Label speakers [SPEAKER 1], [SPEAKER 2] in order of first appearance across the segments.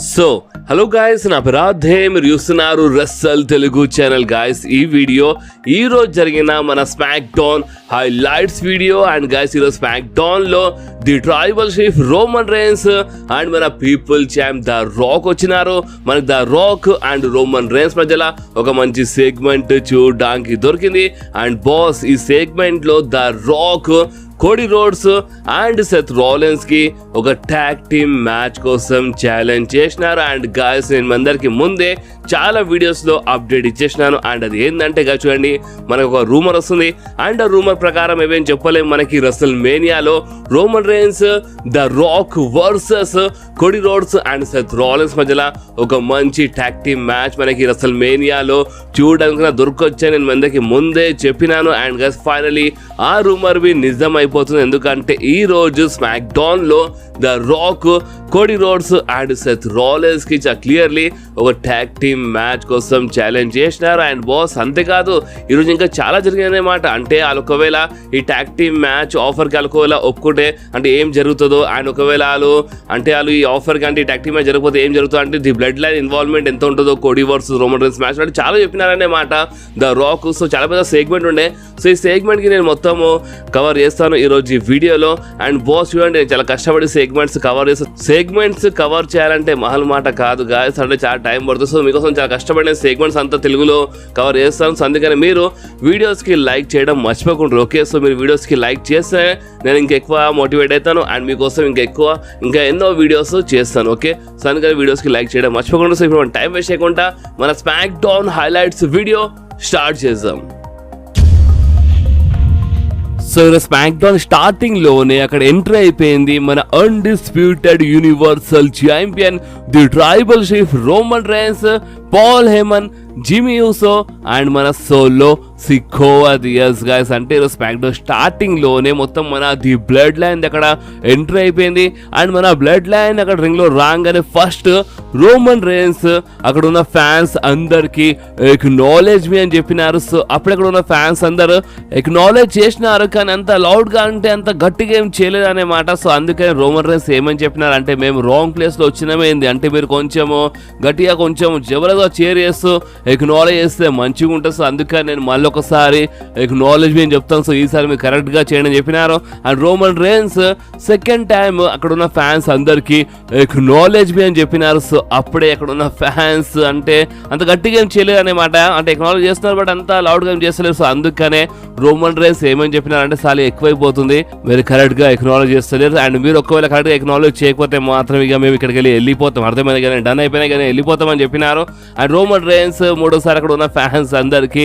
[SPEAKER 1] So hello guys, నా పేరు రాధే, మీరు చూస్తున్నారు రస్సల్ తెలుగు ఛానల్. గాయస్, ఈ వీడియో ఈ రోజు జరిగిన మన SmackDown highlights video. And guys, ఈరోజు స్మాక్ డౌన్ లో the tribal chief Roman rains and మన పీపుల్ ఛాంప్ ద రాక్ వచ్చినారు. మనకి the rock and Roman rains మధ్యలో ఒక మంచి సెగ్మెంట్ చూడడానికి దొరికింది. అండ్ బాస్, ఈ సెగ్మెంట్ లో the Rock Cody Rhodes and Seth Rollins కి ఒక ట్యాగ్ టీమ్ మ్యాచ్ కోసం ఛాలెంజ్ చేసినారు. అండ్ గాయస్, నేను అందరికి ముందే చాలా వీడియోస్ లో అప్డేట్ ఇచ్చేసినాను. అండ్ అది ఏంటంటే చూడండి, మనకు ఒక రూమర్ వస్తుంది. అండ్ ఆ రూమర్ ప్రకారం ఏమేం చెప్పలేము, మనకి రసల్ మేనియాలో Roman Reigns the Rock versus Cody Rhodes and Seth Rollins మధ్యలో ఒక మంచి ట్యాగ్ టీమ్ మ్యాచ్ మనకి రసల్ మేనియాలో చూడడానికి దొరకొచ్చని నేను అందరికి ముందే చెప్పినాను. అండ్ గస్ ఫైనలీ ఆ రూమర్ బి నిజం అయిపోతుంది. ఎందుకంటే ఈ రోజు స్మాక్ డౌన్ లో the Rock Cody Rhodes and Seth Rollins కి క్లియర్లీ ఒక ట్యాగ్ టీమ్ మ్యాచ్ కోసం ఛాలెంజ్ చేసినారు. అండ్ బాస్, అంతేకాదు ఈరోజు ఇంకా చాలా జరిగిందన్నమాట. అంటే వాళ్ళు ఒకవేళ ఈ ట్యాగ్ టీమ్ మ్యాచ్ ఆఫర్కి ఒకవేళ ఒప్పుకుంటే అంటే ఏం జరుగుతుందో, అండ్ ఒకవేళ వాళ్ళు ఈ ఆఫర్కి అంటే ఈ ట్యాగ్ టీమ్ మ్యాచ్ జరగకపోతే ఏం జరుగుతుందో, అంటే ది బ్లడ్ లైన్ ఇన్వాల్వ్మెంట్ ఎంత ఉంటుందో Cody versus Roman rains match అంటే చాలా చెప్పినారన్నమాట ద రాక్. సో చాలా పెద్ద సెగ్మెంట్ ఉండే. సో ఈ సెగ్మెంట్కి నేను మొత్తము కవర్ చేస్తాను ఈరోజు ఈ వీడియోలో. అండ్ బాస్ చూడండి, నేను చాలా కష్టపడి సెగ్మెంట్స్ కవర్ చేస్తాను. సెగ్మెంట్స్ కవర్ చేయాలంటే మహల్ మాట కాదు గాయస్, అంటే చాలా టైం పడుతుంది. సో మీకోసం చాలా కష్టపడిన సెగ్మెంట్స్ అంతా తెలుగులో కవర్ చేస్తాను. సో అందుకని మీరు వీడియోస్కి లైక్ చేయడం మర్చిపోకుండా. ఓకే, సో మీరు వీడియోస్కి లైక్ చేస్తే నేను ఇంకెక్కువ మోటివేట్ అవుతాను అండ్ మీకోసం ఇంకా ఎన్నో వీడియోస్ చేస్తాను. ఓకే, సో అందుకని వీడియోస్కి లైక్ చేయడం మర్చిపోకుండా. సో ఇప్పుడు మనం టైం వేస్ట్ చేయకుండా మన SmackDown highlights video start చేద్దాం. సో స్మాక్ డౌన్ స్టార్టింగ్ లోనే అక్కడ ఎంట్రీ అయిపోయింది మన undisputed universal champion the tribal chief Roman Reigns, Paul Heyman, Jimmy Uso and మన సోలో సికోవా దియాస్. గాయస్, అంటే స్మాక్ డౌన్ స్టార్టింగ్ లోనే మొత్తం మన ది బ్లడ్ లైన్ అక్కడ ఎంట్రీ అయిపోయింది. అండ్ మన బ్లడ్ లైన్ అక్కడ రింగ్ లో రాగానే ఫస్ట్ రోమన్ రేన్స్ అక్కడ ఉన్న ఫ్యాన్స్ అందరికి ఎక్నాలెడ్జ్ మీ అని చెప్పినారు. సో అప్పుడు అక్కడ ఉన్న ఫ్యాన్స్ అందరు ఎక్నాలెడ్జ్ చేసినారు, కానీ అంత లౌడ్ గా అంటే అంత గట్టిగా ఏం చేయలేదు అన్నమాట. సో అందుకని రోమన్ రేన్స్ ఏమని చెప్పినారు అంటే, మేము రాంగ్ ప్లేస్ లో వచ్చినామేంది అంటే మీరు కొంచెము గట్టిగా కొంచెం జబరగా చేర్ చేస్తూ ఎక్నాలెడ్జ్ చేస్తే మంచిగా ఉంటుంది. సో అందుకని నేను మళ్ళీ ఒకసారి ఎక్నాలెడ్జ్ మీ అని చెప్తాను. సో ఈసారి మీరు కరెక్ట్ గా చేయండి అని చెప్పినారు. And Roman rains second time అక్కడ ఉన్న ఫ్యాన్స్ అందరికి ఎక్నాలెడ్జ్ మీ అని చెప్పినారు. సో అప్పుడే అక్కడ ఉన్న ఫ్యాన్స్ అంటే అంత గట్టిగా ఏం చేయలేదు అనమాట, అంటే ఎక్నాలెడ్జ్ చేస్తున్నారు బట్ అంత లౌడ్ గా ఏం చేస్తలేరు. సో అందుకనే రోమన్ రేన్స్ ఏమని చెప్పినారంటే, చాలా ఎక్కువైపోతుంది, మీరు కరెక్ట్ గా ఎక్నాలెడ్జ్ చేస్తలేరు. అండ్ మీరు ఒకవేళ కరెక్ట్ గా ఎక్నాలెడ్జ్ చేయకపోతే మాత్రం ఇక మేము ఇక్కడికి వెళ్ళిపోతాం, అర్థమైంది కానీ డన్ అయిపోయినా కానీ వెళ్ళిపోతాం అని చెప్పినారు. అండ్ రోమన్ రేన్స్ మూడోసారి అక్కడ ఉన్న ఫ్యాన్స్ అందరికి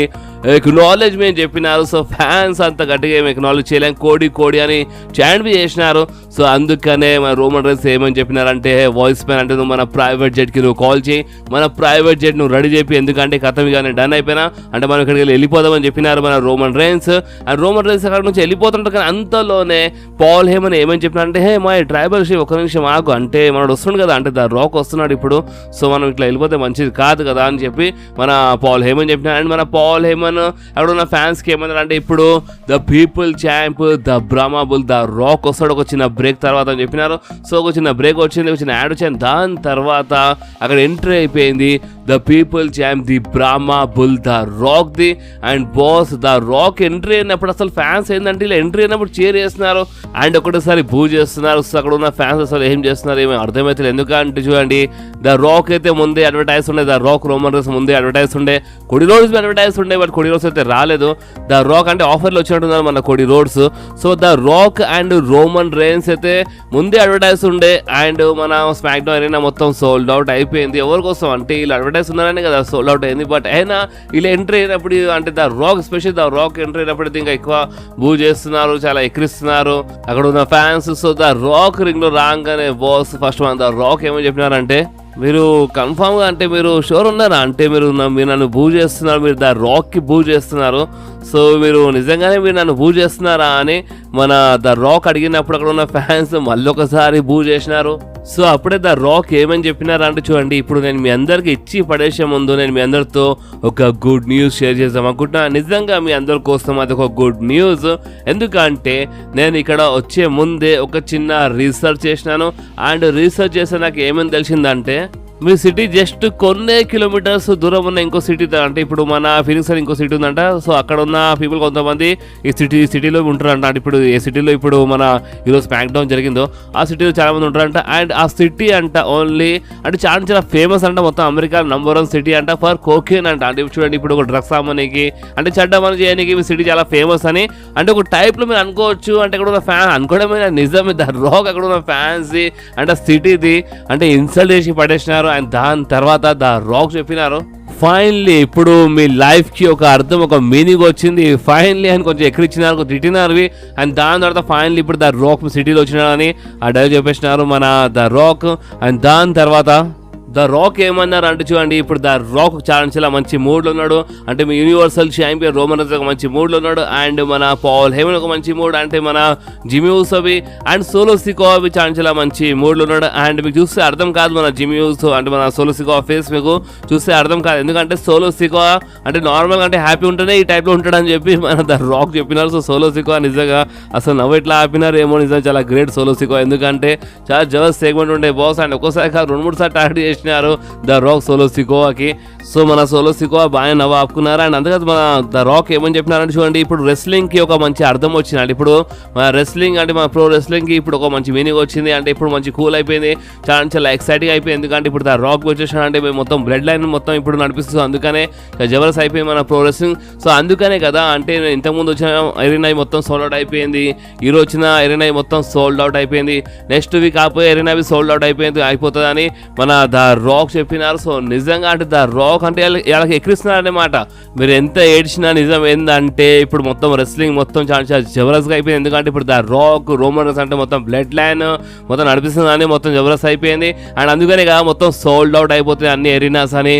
[SPEAKER 1] ఎక్నాలెడ్జ్ మేము చెప్పినారు. సో ఫ్యాన్స్ అంత గట్టిగా ఏమి ఎక్నాలెడ్జ్ చేయలేం, కోడి అని చాంట్ బి చేసినారు. సో అందుకనే మన రోమన్ రేన్స్ ఏమని చెప్పినారంటే, వాయిస్ పైన అంటే నువ్వు మన ప్రైవేట్ జెట్ కి నువ్వు కాల్ చేయి, మన ప్రైవేట్ జెట్ నువ్వు రెడీ చెప్పి, ఎందుకంటే కథం కానీ డన్ అయిపోయినా అంటే మనం ఇక్కడికి వెళ్ళిపోదామని చెప్పినారు మన Roman rains. And Roman rains అక్కడ నుంచి వెళ్ళిపోతుంటారు. కానీ అంతలోనే పాల్ హేమన్ ఏమని చెప్పినారంటే, హే మా ట్రైబల్ షీఫ్ ఒక నిమిషం ఆగు, అంటే మనడు వస్తుంది కదా, అంటే ద రాక్ వస్తున్నాడు ఇప్పుడు, సో మనం ఇట్లా వెళ్ళిపోతే మంచిది కాదు కదా అని చెప్పి మన పాల్ హేమన్ చెప్పినారు. అండ్ మన పాల్ హేమన్ అక్కడ ఉన్న ఫ్యాన్స్ కి ఏమన్నారు అంటే, ఇప్పుడు the people champ the Brahma bull the rock వస్తాడు ఒక చిన్న బ్రేక్ తర్వాత అని చెప్పినారు. సో ఒక చిన్న బ్రేక్ వచ్చింది, ఒక చిన్న యాడ్ వచ్చింది. దాని తర్వాత అక్కడ ఎంట్రీ అయిపోయింది the people champ the Brahma bull the rock the. And boss, the rock entry అయినప్పుడు అసలు ఫ్యాన్స్ ఏంటంటే ఇలా ఎంట్రీ అయినప్పుడు చేర్ చేస్తున్నారు అండ్ ఒకటేసారి బూ చేస్తున్నారు. సో అక్కడ ఉన్న ఫ్యాన్స్ అసలు ఏం చేస్తున్నారు ఏమో అర్థమవుతుంది. ఎందుకంటే చూడండి, ద రాక్ అయితే ముందే అడ్వర్టైజ్ ఉండే, ద రాక్ రోమన్ రేన్స్ ముందే అడ్వర్టైజ్ ఉండే, కోడీ రోడ్స్ అడ్వర్టైజ్ ఉండే, బట్ కోడీ రోడ్స్ అయితే రాలేదు. ద రాక్ అంటే ఆఫర్లో వచ్చినట్టున్నారు మన Cody roads. So the rock and Roman rains అయితే ముందే అడ్వర్టైజ్ ఉండే. అండ్ మన స్మాక్ డౌన్ అరేనా మొత్తం సోల్డ్ అవుట్ అయిపోయింది. ఎవరి కోసం అంటే వీళ్ళు అడ్వర్టైజ్ ఉన్నారని కదా సోల్డ్ అవుట్ అయింది. బట్ అయినా వీళ్ళు ఎంట్రీ అయినప్పుడు అంటే the rock special the rock entry అయినప్పుడు ఇంకా ఎక్కువ బూ చేస్తున్నారు, చాలా ఎక్కిరిస్తున్నారు అక్కడ ఉన్న fans. So the rock ring లో రాగానే బాస్ ఫస్ట్ మన ద రాక్ ఏమని చెప్పినారంటే, మీరు కన్ఫామ్ గా అంటే మీరు షూర్ ఉన్నారా అంటే మీరు నన్ను బూ చేస్తున్నారు, మీరు ద రాక్ కి బూ చేస్తున్నారు, సో మీరు నిజంగానే మీరు నన్ను బూ చేస్తున్నారా అని మన ద రాక్ అడిగినప్పుడు అక్కడ ఉన్న ఫ్యాన్స్ మళ్ళీ ఒకసారి బూ చేసినారు. సో అప్పుడే ద రాక్ ఏమని చెప్పినారా అంటే, చూడండి ఇప్పుడు నేను మీ అందరికి ఇచ్చి పడేసే ముందు నేను మీ అందరితో ఒక గుడ్ న్యూస్ షేర్ చేద్దాం అనుకుంటున్నా. నిజంగా మీ అందరి కోసం అది ఒక గుడ్ న్యూస్. ఎందుకంటే నేను ఇక్కడ వచ్చే ముందే ఒక చిన్న రీసెర్చ్ చేసినాను. అండ్ రీసెర్చ్ చేస్తే నాకు ఏమని తెలిసిందంటే, మీ సిటీ జస్ట్ కొన్ని కిలోమీటర్స్ దూరం ఉన్న ఇంకో సిటీ, అంటే ఇప్పుడు మన ఫినిక్స్ అని ఇంకో సిటీ ఉందంట. సో అక్కడ ఉన్న పీపుల్ కొంతమంది ఈ సిటీలో ఉంటారంట. అంటే ఇప్పుడు ఏ సిటీలో ఇప్పుడు మన ఈరోజు స్మాక్ డౌన్ జరిగిందో ఆ సిటీలో చాలా మంది ఉంటారంట. అండ్ ఆ సిటీ అంట ఓన్లీ అంటే చాలా ఫేమస్ అంట, మొత్తం అమెరికా నంబర్ 1 సిటీ అంట ఫర్ కోకేన్ అంట. అంటే చూడండి ఇప్పుడు ఒక డ్రగ్స్ అమ్మనికి అంటే చెడ్డమని చేయడానికి మీ సిటీ చాలా ఫేమస్ అని అంటే ఒక టైప్లో మీరు అనుకోవచ్చు. అంటే అక్కడ ఉన్న ఫ్యాన్ అనుకోవడమే నిజమే, ద రాక్ అక్కడ ఉన్న ఫ్యాన్స్ అంటే సిటీది అంటే ఇన్సల్ట్ చేసి పడేసినారు. అండ్ దాని తర్వాత ద రాక్ చెప్పినారు ఫైనల్లీ ఇప్పుడు మీ లైఫ్కి ఒక అర్థం, ఒక మీనింగ్ వచ్చింది ఫైనల్లీ అని కొంచెం ఎక్కడిచ్చినారు, తిట్టినారు. అండ్ దాని తర్వాత ఫైనల్లీ ఇప్పుడు ద రాక్ సిటీలో వచ్చినారని ఆ డైలాగ్ చెప్పేసినారు మన ద రాక్. అండ్ దాని తర్వాత ద రాక్ ఏమన్నారు అంటే చూడండి ఇప్పుడు ద రాక్ చాలా మంచి మూడ్లో ఉన్నాడు. అంటే మీ యూనివర్సల్ ఛాంపియన్ రోమన్ రైన్స్ ఒక మంచి మూడ్లో ఉన్నాడు. అండ్ మన పాల్ హేమన్ ఒక మంచి మూడ్, అంటే మన జిమ్మీ ఊసో అండ్ సోలో సికోవా చాలా మంచి మూడ్లో ఉన్నాడు. అండ్ మీకు చూస్తే అర్థం కాదు మన జిమ్మీ ఊసో అంటే మన సోలో సికోవా ఫేస్ మీకు చూస్తే అర్థం కాదు, ఎందుకంటే సోలో సికోవా అంటే నార్మల్గా అంటే హ్యాపీ ఉంటేనే ఈ టైప్లో ఉంటాడని చెప్పి మన ద రాక్ చెప్పినారు. సో సోలో సికోవా నిజంగా అసలు నవ్వు ఎట్లా ఆపినారు ఏమో, నిజంగా చాలా గ్రేట్ సోలో సికోవా, ఎందుకంటే చాలా జబర్దస్త్ సెగ్మెంట్ ఉండే బాస్. అండ్ ఒక్కోసారి 2-3 సార్లు టార్గెట్ చేసి ద రాక్ సోలో సికోవాకి. సో మన సోలో సికోవా బాగా నవ్వు ఆపుకున్నారు. అండ్ అందుకని మన ద రాక్ ఏమని చెప్పినారంటే చూడండి ఇప్పుడు రెస్లింగ్ కి ఒక మంచి అర్థం వచ్చింది. అంటే ఇప్పుడు మన రెస్లింగ్ అంటే మన ప్రో రెస్లింగ్ కి ఇప్పుడు ఒక మంచి మీనింగ్ వచ్చింది. అంటే ఇప్పుడు మంచి కూల్ అయిపోయింది, చాలా ఎక్సైటింగ్ అయిపోయింది. ఎందుకంటే ఇప్పుడు ద రాక్ వచ్చేసాడు అంటే మేము మొత్తం బ్లడ్ లైన్ మొత్తం ఇప్పుడు నడిపిస్తుంది, అందుకనే జబర్దస్త్ అయిపోయింది మన ప్రో రెస్లింగ్. సో అందుకనే కదా అంటే ఇంతకుముందు వచ్చిన ఎరీనా మొత్తం సోల్డ్ అవుట్ అయిపోయింది, ఈరోజు వచ్చిన ఎరీనా మొత్తం సోల్డ్ అవుట్ అయిపోయింది, నెక్స్ట్ వీక్ ఆపోయే ఎరీనా సోల్డ్ అవుట్ అయిపోతుంది అని మన ద రాక్ చెప్పినారు. సో నిజంగా అంటే ద రాక్ అంటే వాళ్ళకి ఎక్కిస్తున్నారు అన్నమాట. మీరు ఎంత ఏడ్చినా నిజం ఏంటంటే ఇప్పుడు మొత్తం రెస్లింగ్ మొత్తం చాలా జబర్దస్త్గా అయిపోయింది. ఎందుకంటే ఇప్పుడు ద రాక్ రోమన్ రైన్స్ అంటే మొత్తం బ్లడ్ లైన్ మొత్తం నడిపిస్తుందని మొత్తం జబర్దస్త్ అయిపోయింది. అండ్ అందుకనే కదా మొత్తం సోల్డ్ అవుట్ అయిపోతుంది అన్ని ఎరీనాస్ అని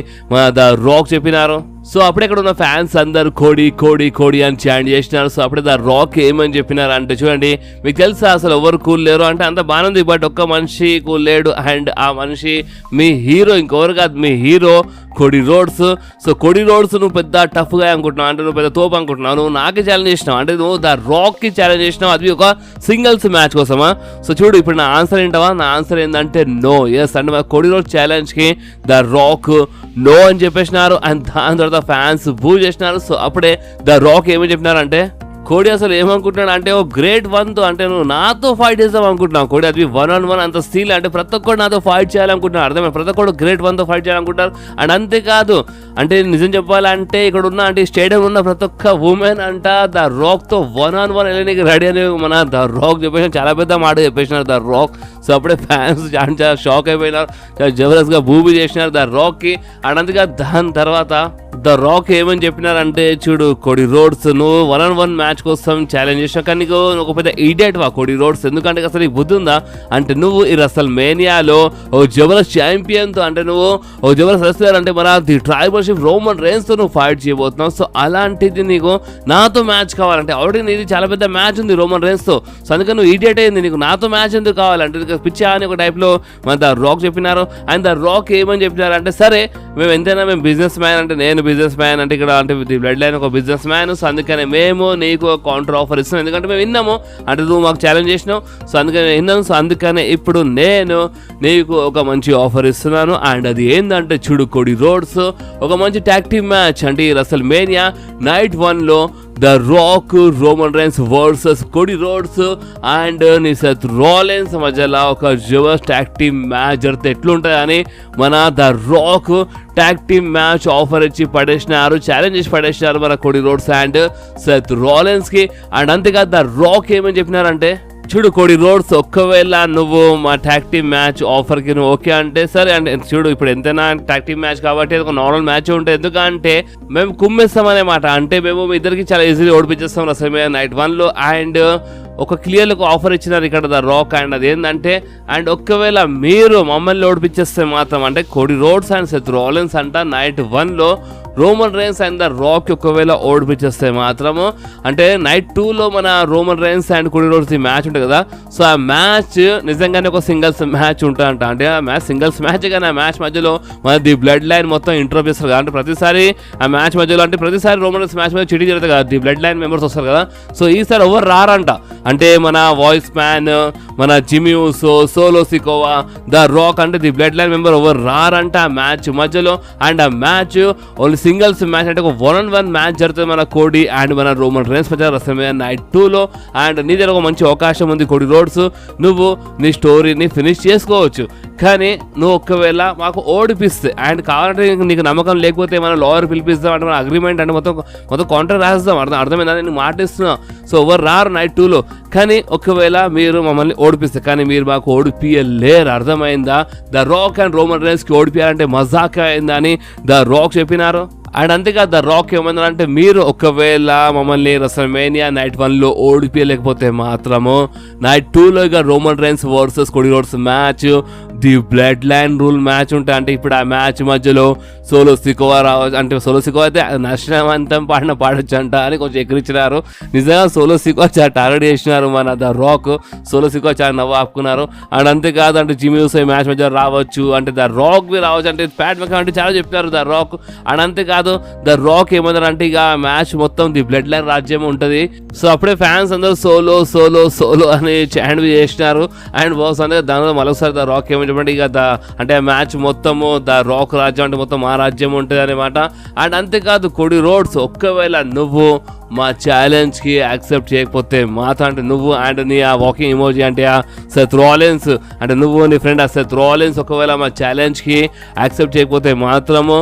[SPEAKER 1] ద రాక్ చెప్పినారు. సో అప్పుడే ఇక్కడ ఉన్న ఫ్యాన్స్ అందరు కోడి కోడి కోడి అని చాంట్ చేసినారు. సో అప్పుడే ద రాక్ ఏమని చెప్పినారు అంటే చూడండి మీకు తెలుసా అసలు ఎవరు కూల్ లేరు అంటే అంత బాగానే ఉంది, బట్ ఒక్క మనిషి కూల్ లేడు. అండ్ ఆ మనిషి మీ హీరో, ఇంకెవరు కాదు మీ hero Cody Rhodes. So Cody Rhodes నువ్వు పెద్ద టఫ్గా అనుకుంటున్నావు, అంటే నువ్వు పెద్ద తోపు అనుకుంటున్నావు, నువ్వు నాకే ఛాలెంజ్ చేసినావు, అంటే నువ్వు ద రాక్కి ఛాలెంజ్ చేసినావు, అది ఒక సింగిల్స్ మ్యాచ్ కోసమా. సో చూడు ఇప్పుడు నా ఆన్సర్ ఏంటవా, నా ఆన్సర్ ఏంటంటే నో. ఎస్ అంటే మా కోడి రోడ్ ఛాలెంజ్కి ద రాక్ నో అని చెప్పేసినారు. అండ్ దాని తర్వాత ఫ్యాన్స్ బూ చేసినారు. సో అప్పుడే ద రాక్ ఏమని చెప్పినారంటే కోడి అసలు ఏమనుకుంటున్నాడు అంటే ఓ గ్రేట్ 1తో అంటే నువ్వు నాతో ఫైట్ చేద్దాం అనుకుంటున్నావు కోడి, అది 1-on-1 అంత స్టీల్ అంటే ప్రతి ఒక్కరు నాతో ఫైట్ చేయాలనుకుంటున్నారు, అర్థమైనా ప్రతి ఒక్కరు గ్రేట్ 1తో ఫైట్ చేయాలనుకుంటారు. అండ్ అంతేకాదు అంటే నిజం చెప్పాలంటే ఇక్కడ ఉన్న అంటే స్టేడియం ఉన్న ప్రతి ఒక్క ఉమెన్ అంట ద రాక్తో 1-on-1 వెళ్ళడానికి రెడీ అని మన ద రాక్ చెప్పేసిన చాలా పెద్ద మాట చెప్పేసినారు ద రాక్. సో అప్పుడే ఫ్యాన్స్ చాలా షాక్ అయిపోయినారు, చాలా జబర్దస్త్గా బూబీ చేసినారు ద రాక్కి. అండ్ అందుకే దాని తర్వాత ద రాక్ ఏమని చెప్పినారంటే చూడు కోడి రోడ్స్ నువ్వు 1-on-1 మ్యాచ్ కోసం ఛాలెంజ్ చేసినావు, కానీ నీకు ఒక పెద్ద ఈడియట్ వా కోడి రోడ్స్, ఎందుకంటే అసలు నీకు బుద్ధి ఉందా అంటే నువ్వు ఈ రసల్ మేనియాలో ఓ జబర్దస్త్ ఛాంపియన్తో అంటే నువ్వు ఓ జబర్దస్త్ రెస్లర్ అంటే మన ది ట్రైబల్షిప్ రోమన్ రైన్స్తో నువ్వు ఫైట్ చేయబోతున్నావు. సో అలాంటిది నీకు నాతో మ్యాచ్ కావాలంటే ఆల్రెడీ నీది చాలా పెద్ద మ్యాచ్ ఉంది రోమన్ రైన్స్తో, సో అందుకని నువ్వు ఈడియట్ అయింది, నీకు నాతో మ్యాచ్ ఎందుకు కావాలంటే పిచ్చా అని ఒక టైప్లో మన ద రాక్ చెప్పినారు. అండ్ ద రాక్ ఏమని చెప్పినారు అంటే సరే మేము ఎంతైనా మేము బిజినెస్ మ్యాన్ అంటే నేను బిజినెస్ మ్యాన్ అంటే ఇక్కడ అంటే ది బ్లడ్ లైన్ ఒక బిజినెస్ మ్యాన్, సో అందుకనే మేము నీకు కౌంటర్ ఆఫర్ ఇస్తున్నాం, ఎందుకంటే మేము విన్నాము అంటే నువ్వు మాకు ఛాలెంజ్ చేసినావు, సో అందుకని విన్నాను. సో అందుకనే ఇప్పుడు నేను నీకు ఒక మంచి ఆఫర్ ఇస్తున్నాను. అండ్ అది ఏంటంటే చూడు కోడి రోడ్స్ ఒక మంచి ట్యాగ్ టీమ్ మ్యాచ్ అంటే ఈ రసల్ మేనియా నైట్ 1లో the Rock Roman Reigns versus Cody Rhodes and Seth Rollins మధ్యలో ఒక జబర్దస్త్ ట్యాగ్ టీమ్ మ్యాచ్ జరిగితే ఎట్లుంటుందని మన the Rock tag team match offer ఇచ్చి పడేసినారు, ఛాలెంజ్ చేసి పడేసినారు మన కోడి రోడ్స్ అండ్ సెత్ రాలిన్స్కి. అండ్ అంతేకాదు ద రాక్ ఏమని చెప్పినారంటే చూడు కోడి రోడ్స్ ఒక్కవేళ నువ్వు మా ట్యాగ్ టీమ్ మ్యాచ్ ఆఫర్కి నువ్వు ఓకే అంటే సరే అంటే చూడు ఇప్పుడు ఎంతైనా ట్యాగ్ టీమ్ మ్యాచ్ కాబట్టి ఒక నార్మల్ మ్యాచ్ ఉంటుంది, ఎందుకంటే మేము కుమ్మేస్తామనే మాట, అంటే మేము మీ ఇద్దరికి చాలా ఈజీగా ఓడిపించేస్తాం రసమే నైట్ 1లో. అండ్ ఒక క్లియర్గా ఒక ఆఫర్ ఇచ్చినారు ఇక్కడ ద రాక్. అండ్ అది ఏంటంటే అండ్ ఒకవేళ మీరు మమ్మల్ని ఓడిపించేస్తే మాత్రం అంటే Cody Rhodes and Seth Rollins అంట నైట్ 1లో Roman Reigns and the Rock ఒకవేళ ఓడిపించేస్తే మాత్రము అంటే నైట్ 2లో మన Roman Reigns and Cody Rhodes ఈ మ్యాచ్ ఉంటుంది కదా, సో ఆ మ్యాచ్ నిజంగానే ఒక సింగిల్స్ మ్యాచ్ ఉంటుందంట. అంటే ఆ మ్యాచ్ సింగిల్స్ మ్యాచ్ కానీ ఆ మ్యాచ్ మధ్యలో మన ది బ్లడ్ లైన్ మొత్తం ఇంటరప్ట్ చేస్తారు కదా, అంటే ప్రతిసారి ఆ మ్యాచ్ మధ్యలో అంటే ప్రతిసారి రోమన్ రైన్స్ మ్యాచ్ మధ్య చిటి జరుగుతుంది కదా, ది బ్లడ్ లైన్ మెంబర్స్ వస్తారు కదా, సో ఈసారి ఎవరు రారంట. అంటే మన వాయిస్ మ్యాన్, మన Jimmy ఊసో, solo Sikoa, the rock అంటే ది బ్లడ్ లైన్ మెంబర్ ఎవరు రారంట ఆ మ్యాచ్ మధ్యలో. అండ్ ఆ మ్యాచ్ ఓన్లీ సింగిల్స్ మ్యాచ్, అంటే ఒక 1-on-1 మ్యాచ్ జరుగుతుంది మన కోడి అండ్ మన రోమన్ రేన్స్ మధ్య రెస్ల్‌మేనియా నైట్ 2లో. అండ్ నీ దగ్గర ఒక మంచి అవకాశం ఉంది కోడి రోడ్స్, నువ్వు నీ స్టోరీని ఫినిష్ చేసుకోవచ్చు. కానీ నువ్వు ఒకవేళ మాకు ఓడిపిస్తే అండ్ కావాలంటే నీకు నమ్మకం లేకపోతే మన లాయర్ పిలిపిస్తాం అంటే మన అగ్రిమెంట్ అంటే మొత్తం కాంట్రాక్ట్ రాస్తాం, అర్థమైందా? నేను మాట ఇస్తున్నా. సో ఎవరు రారు నైట్ 2లో. కానీ ఒకవేళ మీరు మమ్మల్ని ఓడిపిస్తే, కానీ మీరు మాకు ఓడిపియలేరు, అర్థమైందా? ద రాక్ అండ్ రోమన్ రేన్స్కి ఓడిపియాలంటే మజాక్ అయిందా అని ద రాక్ చెప్పినారు. అండ్ అంతేకాదు ద రాక్ ఏమన్నారంటే మీరు ఒకవేళ మమ్మల్ని రెస్ల్‌మేనియా నైట్ 1లో ఓడిపియలేకపోతే మాత్రము నైట్ 2లో ఇక Roman Reigns versus Cody roads match, the blood line rule match ఉంటాయి. అంటే ఇప్పుడు ఆ మ్యాచ్ మధ్యలో సోలో సికోవా రావచ్చు, అంటే సోలో సికోవా అయితే నష్టవంతం పాడొచ్చు అంట అని కొంచెం ఎక్కిరించినారు. నిజంగా సోలో సికోవా చాలా టార్గెట్ చేసినారు మన ద రాక్. సోలో సికోవా చాలా నవ్వు ఆపుకున్నారు. అండ్ అంతేకాదు అంటే జిమ్మీ ఊసో ఈ మ్యాచ్ మధ్య రావచ్చు, అంటే ద రాక్ బి రావచ్చు, అంటే ప్యాట్ మెకాన్ అంటే చాలా చెప్పినారు ద రాక్. అండ్ అంతేకాదు ద రాక్ ఏమన్నారంటే ఇక మ్యాచ్ మొత్తం ది బ్లడ్ లైన్ రాజ్యం ఉంటుంది. సో అప్పుడే ఫ్యాన్స్ అందరూ సోలో సోలో సోలో అని చాంట్ చేసినారు. అండ్ బాస్ అనేది దానిలో మరొకసారి ద రాక్ ఏమని చెప్పండి ఇక అంటే మ్యాచ్ మొత్తము ద రాక్ రాజ్యం అంటే మొత్తం మా రాజ్యం ఉంటుంది అనమాట. అండ్ అంతేకాదు కోడి రోడ్స్ ఒకవేళ నువ్వు మా ఛాలెంజ్కి యాక్సెప్ట్ చేయకపోతే మాత్రం, అంటే నువ్వు అండ్ నీ ఆ వాకింగ్ ఇమోజీ అంటే ఆ సెత్ రాలిన్స్, అంటే నువ్వు నీ ఫ్రెండ్ ఆ సెత్ రాలిన్స్ ఒకవేళ మా ఛాలెంజ్కి యాక్సెప్ట్ చేయకపోతే మాత్రము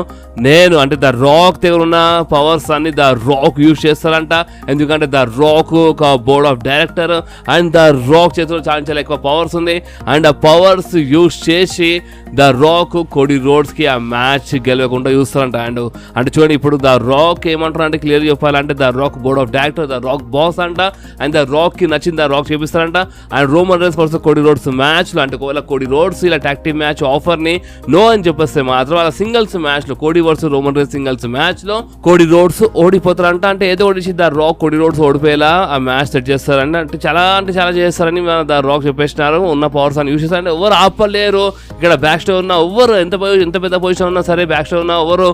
[SPEAKER 1] నేను అంటే ద రాక్ దగ్గర ఉన్న పవర్స్ అన్ని ద రాక్ యూజ్ చేస్తారంట. ఎందుకంటే ద రాక్ ఒక board of director and the rock చేతిలో చాలా ఎక్కువ పవర్స్ ఉంది. అండ్ ఆ పవర్స్ యూజ్ చేసి ద రాక్ కోడి రోడ్స్కి ఆ మ్యాచ్ గెలవకుండా చూస్తారంట. అండ్ అంటే చూడండి ఇప్పుడు ద రాక్ ఏమంటారు అంటే క్లియర్ చెప్పాలంటే the Rock board of director, the Rock boss అంట. అండ్ ద రాక్కి నచ్చింది ద రాక్ చేపిస్తారంట. And Roman Reigns versus Cody Rhodes మ్యాచ్లో అంటే ఒకవేళ కోడి రోడ్స్ ఇలా టాగ్ టీమ్ మ్యాచ్ ఆఫర్ని నో అని చెప్పేస్తే మాత్రం వాళ్ళ సింగిల్స్ మ్యాచ్లో కోడి వర్సెస్ రోమన్ రేన్స్ సింగిల్స్ మ్యాచ్లో కోడి రోడ్స్ ఓడిపోతారంట. అంటే ఏదో ఓడిచి ద రాక్ కోడి రోడ్స్ ఓడిపోయేలా ఆ మ్యాచ్ సెట్ చేస్తారంట. అంటే చాలా చేస్తారని ద రాక్ చెప్పేసినారు. ఉన్న పవర్స్ అని యూజ్ చేస్తారంటే ఎవరు ఆపలేరు. ఇక్కడ బ్యాక్ స్టోర్ ఉన్న ఎవరు ఎంత పెద్ద పొజిషన్ ఉన్నా సరే బ్యాక్ స్టోర్ ఉన్న ఎవరు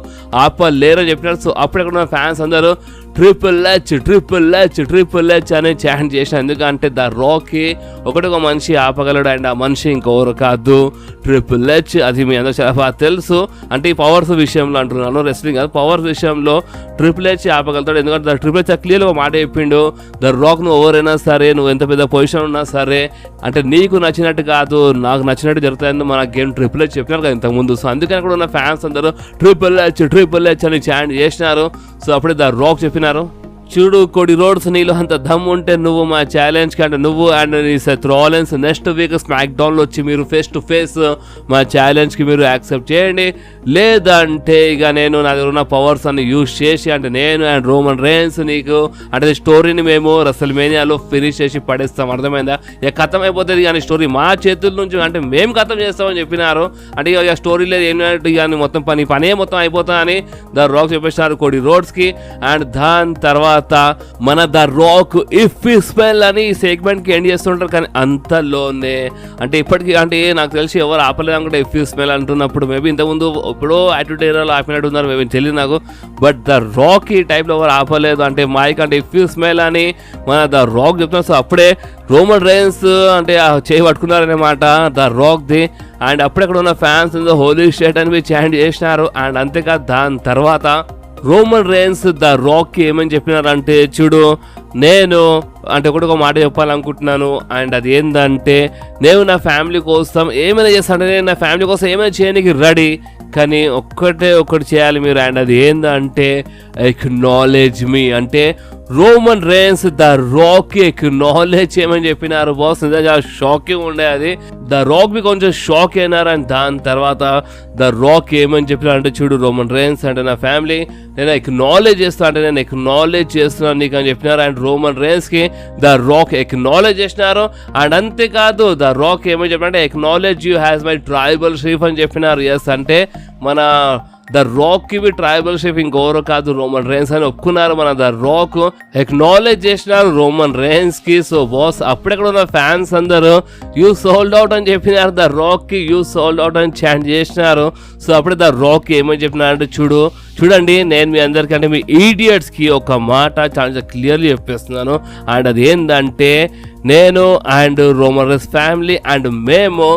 [SPEAKER 1] ఆపలేరు అని చెప్పినారు. సో అప్పుడు ఇక్కడ ఉన్న ఫ్యాన్స్ అందరూ ట్రిపుల్ హెచ్ అని చాంట్ చేసిన. ఎందుకంటే ద రాక్కి ఒక మనిషి ఆపగలడు అండ్ ఆ మనిషి ఇంకెవరు కాదు ట్రిపుల్ హెచ్. అది మీ అందరూ చాలా బాగా తెలుసు. అంటే ఈ పవర్స్ విషయంలో అంటున్నాను, రెస్లింగ్ కాదు, పవర్స్ విషయంలో ట్రిపుల్ హెచ్ ఆపగలుగుతాడు. ఎందుకంటే ట్రిపుల్ హెచ్ క్లియర్గా మాట చెప్పిండు, ద రాక్ నువ్వు ఎవరైనా సరే, నువ్వు ఎంత పెద్ద పొజిషన్ ఉన్నా సరే, అంటే నీకు నచ్చినట్టు కాదు నాకు నచ్చినట్టు జరుగుతుంది మన గేమ్ ట్రిపుల్ హెచ్ చెప్పినారు కదా ఇంతకుముందు. సో అందుకని కూడా ఉన్న ఫ్యాన్స్ అందరూ ట్రిపుల్ హెచ్ అని చాంట్ చేసినారు. సో అప్పుడే ద రాక్ చెప్పినారు, చూడు కోడి రోడ్స్ నీలో అంత దమ్ ఉంటే నువ్వు మా ఛాలెంజ్కి అంటే నువ్వు అండ్ నీ Seth Rollins next week smack డౌన్లో వచ్చి మీరు ఫేస్ టు ఫేస్ మా ఛాలెంజ్కి మీరు యాక్సెప్ట్ చేయండి. లేదంటే ఇక నేను నా దగ్గర ఉన్న పవర్స్ అన్ని యూజ్ చేసి అంటే నేను అండ్ రోమన్ రేన్స్ నీకు అంటే స్టోరీని మేము రెస్ల్‌మేనియాలో ఫినిష్ చేసి పడేస్తాం, అర్థమైందా? ఇక ఖతం అయిపోతుంది కానీ స్టోరీ మా చేతుల నుంచి అంటే మేము ఖతం చేస్తామని చెప్పినారు. అంటే ఇక స్టోరీ లేదు ఏమిటంటే కానీ మొత్తం పనే మొత్తం అయిపోతా అని ద రాక్ చెప్పేసినారు కోడి రోడ్స్కి. అండ్ దాని తర్వాత మన the Rock if you smell అని ఈ సెగ్మెంట్కి ఎండ్ చేస్తుంటారు. కానీ అంతలోనే అంటే ఇప్పటికీ అంటే నాకు తెలిసి ఎవరు ఆపలేదు అనుకుంటే ఇఫ్ యు స్మెల్ అంటున్నప్పుడు మేబీ ఇంతకుముందు ఎప్పుడో యాటిట్యూడ్ ఏరియాలో ఆపినట్టు ఉన్నారు మేబీ తెలియదు నాకు. బట్ ద రాక్ ఈ టైప్లో ఎవరు ఆపలేదు. అంటే మైక్ అంటే ఇఫ్ యు స్మెల్ అని మన ద రాక్ చెప్తున్నారు. సో అప్పుడే రోమన్ రేన్స్ అంటే చేయి పట్టుకున్నారనమాట ద రాక్ది. అండ్ అప్పుడెక్కడ ఉన్న ఫ్యాన్స్ హోలీ షేట్ అని చాంట్ చేసినారు. అండ్ అంతేకాదు దాని తర్వాత రోమన్ రేన్స్ ద రాక్కి ఏమని చెప్పినారంటే చూడు నేను అంటే ఒక మాట చెప్పాలనుకుంటున్నాను. అండ్ అది ఏంటంటే నేను నా ఫ్యామిలీ కోసం ఏమైనా చేస్తాను, నేను నా ఫ్యామిలీ కోసం ఏమైనా చేయడానికి రెడీ, కానీ ఒక్కటి చేయాలి మీరు. అండ్ అది ఏంటంటే ఎక్నాలెడ్జ్ మీ అంటే Roman Reigns the Rock acknowledge చేయమని చెప్పినారు బాస్. నిజంగా షాకింగ్ ఉండే అది. ద రాక్ బి కొంచెం షాక్ అయినారు. అండ్ దాని తర్వాత ద రాక్ ఏమని చెప్పినారు అంటే చూడు రోమన్ రేన్స్ అంటే నా ఫ్యామిలీ నేను ఎక్నాలెడ్జ్ చేస్తాను, అంటే నేను ఎక్నాలెడ్జ్ చేస్తున్నాను నీకు అని చెప్పినారు. అండ్ రోమన్ రేన్స్కి ద రాక్ ఎక్నాలెడ్జ్ చేసినారు. అండ్ అంతేకాదు ద రాక్ ఏమని చెప్పినారంటే acknowledge you has my tribal chief అని చెప్పినారు. ఎస్ అంటే మన ద రాక్కి ట్రైబల్ షీఫ్ ఇంకెవరో కాదు రోమన్ రేన్స్ అని ఒప్పుకున్నారు. మన ద రాక్ ఎక్నాలెడ్జ్ చేసినారు రోమన్ రేన్స్కి. సో బాస్ అప్పుడెక్కడ ఉన్న ఫ్యాన్స్ అందరూ యూ సోల్డ్ అవుట్ అని చెప్పినారు ద రాక్కి, యూ సోల్డ్ అవుట్ అని చాంట్ చేసినారు. సో అప్పుడే ద రాక్ ఏమని చెప్పినారంటే చూడండి నేను మీ అందరికీ అంటే మీ ఈడియట్స్కి ఒక మాట చాలా క్లియర్లీ చెప్పేస్తున్నాను. అండ్ అది ఏంటంటే నేను and Roman rains family and మేము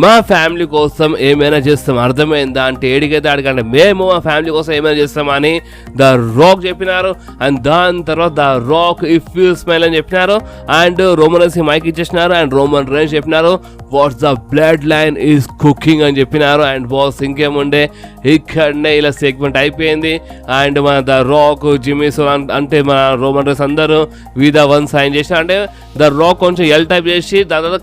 [SPEAKER 1] మా ఫ్యామిలీ కోసం ఏమైనా చేస్తాం, అర్థమైందా అంటే ఏడికైతే ఆడికంటే మేము మా ఫ్యామిలీ కోసం ఏమైనా చేస్తామని ద రాక్ చెప్పినారు. అండ్ దాని తర్వాత the Rock if you smile అని చెప్పినారు. అండ్ రోమన్ రైన్స్ మైక్ ఇచ్చేసినారు. అండ్ రోమన్ రైన్స్ చెప్పినారు what's the blood line is cooking అని చెప్పినారు. అండ్ బాస్ ఇంకేముండే ఇక్కడనే ఇలా సెగ్మెంట్ అయిపోయింది. అండ్ మన ద రాక్ జిమ్మీ సో అంటే మన రోమన్ రైన్స్ అందరూ విత్ వన్ సైన్ చేసినారు. అంటే ద రాక్ కొంచెం ఎల్ టైప్ చేసి దాని తర్వాత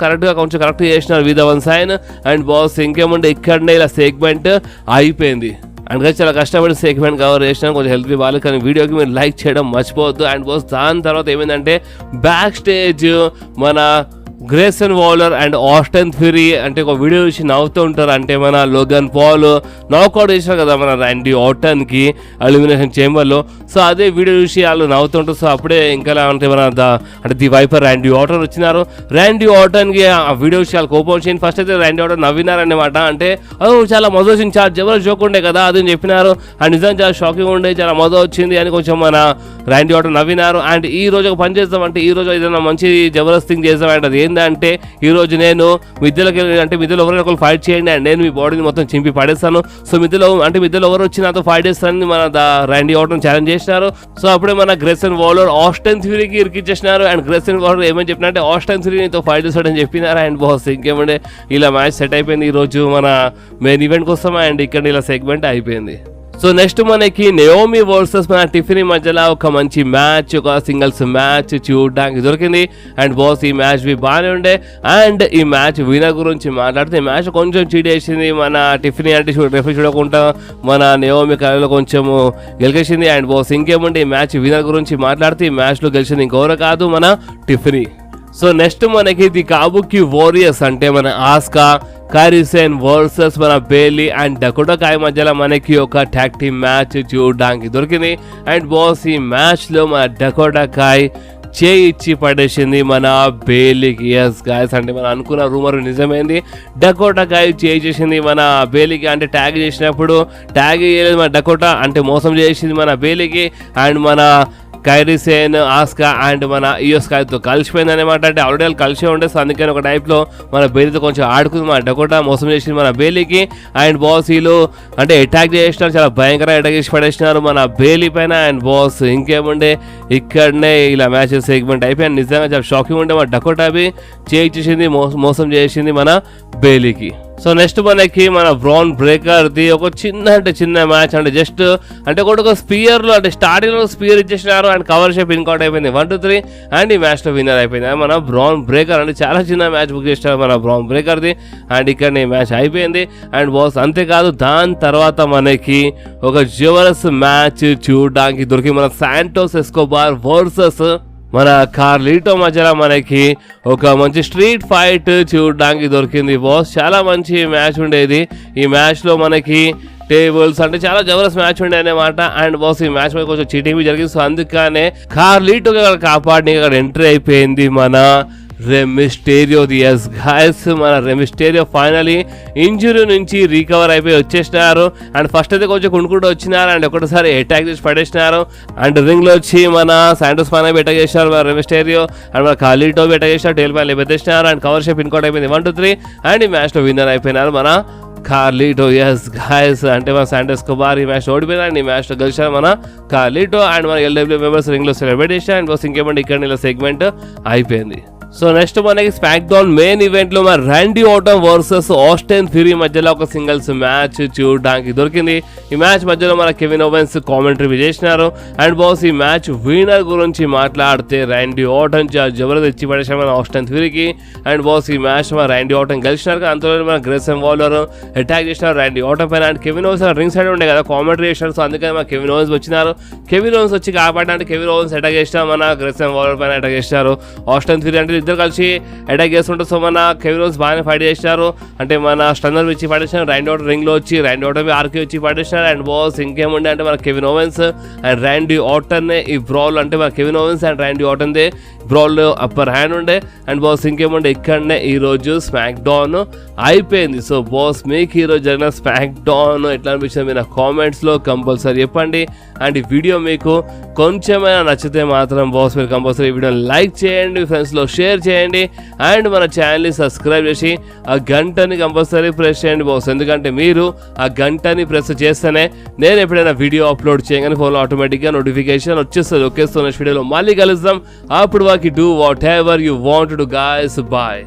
[SPEAKER 1] కరెక్ట్ చేసినారు with one sign. And boss ఇంకేముండే ఇక్కడనే ఇలా సెగ్మెంట్ అయిపోయింది. అండ్ చాలా కష్టపడి సెగ్మెంట్ కవర్ చేసినా కొంచెం హెల్త్ బాగాలేదు, కానీ వీడియోకి మీరు లైక్ చేయడం మర్చిపోవద్దు. అండ్ బాస్ దాని తర్వాత ఏమైందంటే బ్యాక్ స్టేజ్ మన Grayson Waller and Austin Theory అంటే ఒక వీడియో చూసి నవ్వుతూ ఉంటారు. అంటే మన లోగన్ పాల్ నాకౌట్ చేశారు కదా మన ర్యాండీ ఆర్టన్కి ఎలిమినేషన్ చేంబర్లో. సో అదే వీడియో చూసి వాళ్ళు నవ్వుతుంటారు. సో అప్పుడే ఇంకా అంటే మన అంటే ది వైపర్ ర్యాండీ ఆర్టన్ వచ్చినారు. ర్యాండీ ఆర్టన్కి ఆ వీడియో చూసి వాళ్ళు కోపం వచ్చింది. ఫస్ట్ అయితే ర్యాండీ ఆర్టన్ నవ్వినారన్నమాట. అంటే చాలా మజా వచ్చింది, చాలా జబర్దస్త్ జోక్ ఉండే కదా అది చెప్పినారు. అండ్ నిజంగా చాలా షాకింగ్ ఉండే, చాలా మజా వచ్చింది అని కొంచెం మన ర్యాండీ ఆర్టన్ నవ్వినారు. అండ్ ఈ రోజు ఒక పని చేద్దామంటే ఈ రోజు ఏదైనా మంచి జబర్దస్త్ థింగ్ చేద్దామంటే అది ఏంటంటే ఈ రోజు నేను మిద్దెలకి అంటే మిద్దెలో ఎవరైనా ఒకరు ఫైట్ చేయండి అండ్ నేను మీ బాడీని మొత్తం చింపి పడేస్తాను. సో మిద్దెలో ఎవరు వచ్చి నాతో ఫైట్ చేస్తారని మన ర్యాండీ ఆర్టన్ ఛాలెంజ్ చేసినారు. సో అప్పుడే మన గ్రేసన్ వాలర్ ఆస్టన్ థియరీకి ఇరికిచ్చేసినారు. అండ్ గ్రేసన్ వాలర్ ఏమని చెప్పినంటే ఆస్టన్ థియరీ నీతో ఫైట్ చేస్తాడని చెప్పినారు. అండ్ బాస్ ఇంకేమంటే ఇలా మ్యాచ్ సెట్ అయిపోయింది ఈ రోజు మన మెయిన్ ఈవెంట్ కోసం. అండ్ ఇక్కడ ఇలా సెగ్మెంట్ అయిపోయింది. సో నెక్స్ట్ మనకి నయోమి వర్సెస్ మన టిఫినీ మధ్యలో ఒక మంచి మ్యాచ్, ఒక సింగిల్స్ మ్యాచ్ చూడడానికి దొరికింది. అండ్ బాస్ ఈ మ్యాచ్ బాగానే ఉండే. అండ్ ఈ మ్యాచ్ వినర్ గురించి మాట్లాడితే ఈ మ్యాచ్ కొంచెం చీట్ వేసింది మన టిఫినీ. అంటే రెఫరీ చూడకుండా మన నయోమి కళలో కొంచెము గెలిచేసింది. అండ్ బాస్ ఇంకేముంటే ఈ మ్యాచ్ వినర్ గురించి మాట్లాడితే ఈ మ్యాచ్లో గెలిచింది ఇంకెవరో కాదు మన టిఫినీ. సో నెక్స్ట్ మనకి ది కాబుకి వారియర్స్ అంటే మన ఆస్కా కైరీ సేన్ వర్సెస్ మన బేలీ అండ్ డకోటా కాయ్ మధ్యలో మనకి ఒక ట్యాగ్ టీమ్ మ్యాచ్ చూడడానికి దొరికింది. అండ్ బాస్ ఈ మ్యాచ్లో మన డకోటా కాయ్ ఇచ్చి పడేసింది మన బేలీకి. ఎస్ గాయస్ అంటే మనం అనుకున్న రూమర్ నిజమైంది. డకోటా కాయ్ చేసింది మన బేలీకి. అంటే ట్యాగ్ చేసినప్పుడు ట్యాగ్ చేయలేదు మన డకోటా, అంటే మోసం చేసింది మన బేలీకి. అండ్ మన కైరీ సేన్ ఆస్కా అండ్ మన ఇయోస్కాయ్తో కలిసిపోయింది అనమాట. అంటే ఆల్రెడీ వాళ్ళు కలిసే ఉండే. సో అందుకని ఒక టైప్లో మన బేలీతో కొంచెం ఆడుకుంది మన డకోటా, మోసం చేసింది మన బేలీకి. అండ్ బాస్ వీళ్ళు అంటే అటాక్ చేసినారు, చాలా భయంకరంగా అటాక్ చేసి పడేసినారు మన బేలీ పైన. అండ్ బాస్ ఇంకేముండే ఇక్కడనే ఇలా మ్యాచ్ సెగ్మెంట్ అయిపోయింది. నిజంగా చాలా షాకింగ్ ఉండే మన డకోటా చేసింది, మోసం చేసింది మన బేలీకి. సో నెక్స్ట్ మనకి మన బ్రాన్ బ్రేకర్ది ఒక చిన్న మ్యాచ్. అంటే జస్ట్ అంటే ఒక స్పియర్లో అంటే స్టార్టింగ్లో స్పియర్ ఇచ్చేసినారు అండ్ కవర్ షేప్ ఇన్కౌట్ అయిపోయింది 1-2-3. అండ్ ఈ మ్యాచ్లో విన్నర్ అయిపోయింది మన బ్రాన్ బ్రేకర్. అంటే చాలా చిన్న మ్యాచ్ బుక్ చేసినారు మన బ్రాన్ బ్రేకర్ది. అండ్ ఇక్కడ ఈ మ్యాచ్ అయిపోయింది. అండ్ బాస్ అంతేకాదు దాని తర్వాత మనకి ఒక జబర్దస్త్ మ్యాచ్ చూడడానికి దొరికి మన శాంటోస్ ఎస్కోబార్ వర్సెస్ మన కార్లీటో మధ్యలో మనకి ఒక మంచి స్ట్రీట్ ఫైట్ చూడడానికి దొరికింది బాస్. చాలా మంచి మ్యాచ్ ఉండేది. ఈ మ్యాచ్లో మనకి టేబుల్స్ అంటే చాలా జబర్దస్త్ మ్యాచ్ ఉండే అనమాట. అండ్ బాస్ ఈ మ్యాచ్ మీద కొంచెం చీటింగ్ జరిగింది. సో అందుకనే కార్లీటో కాపాడి ఇక్కడ ఎంట్రీ అయిపోయింది మన రెమిస్టేరియో. ఎస్ గాయస్ మన రెమిస్టేరియో ఫైనలీ ఇంజురీ నుంచి రికవర్ అయిపోయి వచ్చేసినారు. అండ్ ఫస్ట్ అయితే కొంచెం కొనుక్కుంటూ వచ్చినారు అండ్ ఒకటిసారి అటాక్ చేసి పడేసినారు. అండ్ రింగ్లో వచ్చి మన శాంటోస్ పైన అటాక్ చేసినారు మన రెమిస్టేరియో. అండ్ మన కార్లీటో అటాక్ చేసినారు, టేల్ పైన పెట్టేసినారు. అండ్ కవర్ షేప్ ఇన్కౌట్ అయిపోయింది 1-2-3. అండ్ ఈ మ్యాచ్లో విన్నర్ అయిపోయినారు మన కార్లీటో. ఎస్ గాయస్ అంటే మన శాంటోస్ ఎస్కోబార్ ఈ మ్యాచ్ ఓడిపోయినారు అండ్ ఈ మ్యాచ్లో గెలిచారు మన కార్లీటో. అండ్ మన ఎల్డబ్ల్యూ మెంబర్స్ రింగ్లో సెలబ్రేట్ చేశారు. అండ్ బాస్ ఇంకేమంటే ఇక్కడ ఇలా సెగ్మెంట్ అయిపోయింది. సో నెక్స్ట్ మనకి స్మాక్ డౌన్ మెయిన్ ఈవెంట్ లో మన Randy Orton versus Austin Theory మధ్యలో ఒక సింగిల్స్ మ్యాచ్ చూడడానికి దొరికింది. ఈ మ్యాచ్ మధ్యలో మన కెవిన్ ఓవెన్స్ కామెంటరీ చేసినారు. అండ్ బాస్ ఈ మ్యాచ్ విన్నర్ గురించి మాట్లాడితే ర్యాండీ ఆర్టన్ జబర్దస్త్ ఇచ్చి పడేసారు మన ఆస్టన్ థియరీకి. అండ్ బాస్ ఈ మ్యాచ్ మన ర్యాండీ ఆర్టన్ గెలిచినారు. అంతలో మన గ్రేసన్ వాలర్ అటాక్ చేసినారు ర్యాండీ ఆర్టన్ పైన. And Kevin ovens ring side ఉండే కదా కామెంటరీ చేసినారు. సో అందుకని మన కెవిన్ ఓవెన్స్ వచ్చినారు. కెవిన్ ఓవెన్స్ వచ్చి కాపాడడానికి కెవిన్ ఓవెన్స్ అటాక్ చేసినారు మన గ్రేసన్ వాలర్ పైన అటాక్ చేసినారు. ఆస్టన్ థియరీ అంటే ఇద్దరు కలిసి అటాక్ చేస్తుంటారు. సో మన కెవిన్ ఓవెన్స్ బాగానే ఫైట్ చేసినారు. అంటే మన స్టన్నర్ వచ్చి పడేసినారు. ర్యాండీ ఆర్టన్ రింగ్లో వచ్చి ర్యాండీ ఆర్టన్ ఆర్కే వచ్చి పడేసినారు. అండ్ బాస్ ఇంకేముండే అంటే మన Kevin Owens and Randy Orton ఈ బ్రాల్ అంటే మన కెవిన్ ఓవెన్స్ అండ్ ర్యాండీ ఆర్టన్దే బ్రాల్లో అప్పర్ హ్యాండ్ ఉండే. అండ్ బాస్ ఇంకేముండే ఇక్కడనే ఈరోజు స్మాక్ డౌన్ అయిపోయింది. సో బాస్ మీకు ఈరోజు జరిగిన స్మాక్ డౌన్ ఎట్లా అనిపించింది మీరు నా కామెంట్స్లో కంపల్సరీ చెప్పండి. అండ్ ఈ వీడియో మీకు కొంచెమైనా నచ్చితే మాత్రం బాస్ మీరు కంపల్సరీ ఈ వీడియోని లైక్ చేయండి, ఫ్రెండ్స్లో షేర్ చేయండి. అండ్ మన ఛానల్ని సబ్స్క్రైబ్ చేసి ఆ గంటని కంపల్సరీ ప్రెస్ చేయండి బాస్. ఎందుకంటే మీరు ఆ గంటని ప్రెస్ చేస్తేనే నేను ఎప్పుడైనా వీడియో అప్లోడ్ చేయగానే ఫోన్లో ఆటోమేటిక్గా నోటిఫికేషన్ వచ్చేస్తుంది. ఓకే, సో నెక్స్ట్ వీడియోలో మళ్ళీ కలుద్దాం. అప్పుడు వాకి do whatever you want to guys. Bye.